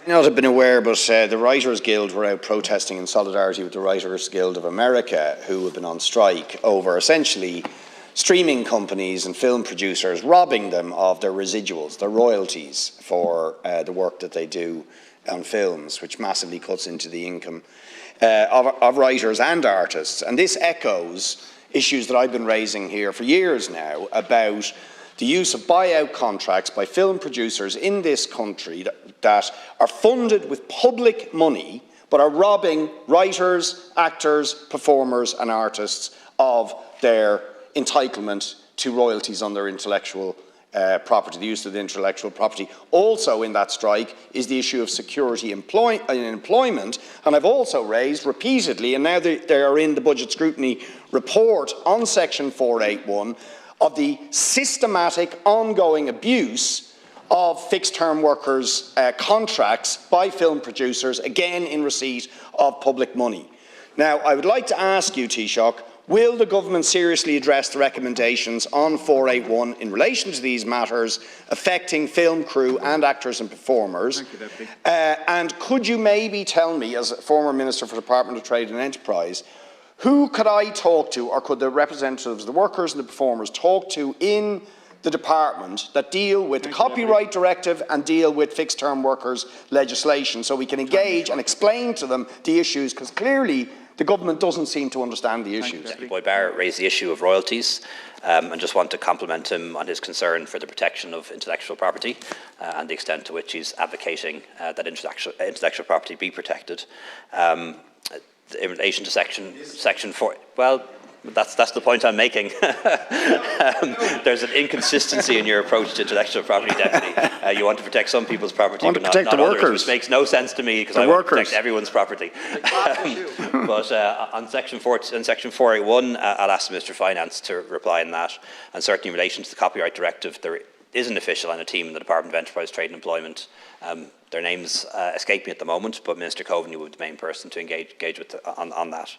Not have been aware, but the Writers Guild were out protesting in solidarity with the Writers Guild of America, who have been on strike over essentially streaming companies and film producers robbing them of their residuals, their royalties for the work that they do on films, which massively cuts into the income of writers and artists. And this echoes issues that I've been raising here for years now about the use of buyout contracts by film producers in this country that are funded with public money but are robbing writers, actors, performers and artists of their entitlement to royalties on their intellectual property, the use of the intellectual property. Also in that strike is the issue of security in employment, and I've also raised repeatedly, and now they are in the budget scrutiny report on section 481, of the systematic ongoing abuse of fixed-term workers' contracts by film producers, again in receipt of public money. Now, I would like to ask you, Taoiseach, will the government seriously address the recommendations on 481 in relation to these matters affecting film crew and actors and performers? Thank you, Deputy. And could you maybe tell me, as a former Minister for the Department of Trade and Enterprise, who could I talk to, or could the representatives, the workers and the performers talk to in the department that deal with the copyright directive and deal with fixed-term workers legislation, so we can engage and explain to them the issues, because clearly the government doesn't seem to understand the issues. Richard Boyd Barrett raised the issue of royalties, and just want to compliment him on his concern for the protection of intellectual property and the extent to which he's advocating that intellectual property be protected. In relation to section 4, well, that's the point I'm making. There's an inconsistency in your approach to intellectual property, Deputy. You want to protect some people's property, but not others, which makes no sense to me, because I want to protect everyone's property. But on section 481, I'll ask the Minister of Finance to reply on that. And certainly in relation to the copyright directive, there is an official and a team in the Department of Enterprise, Trade and Employment. Their names escape me at the moment, but Minister Coveney will be the main person to engage with on that.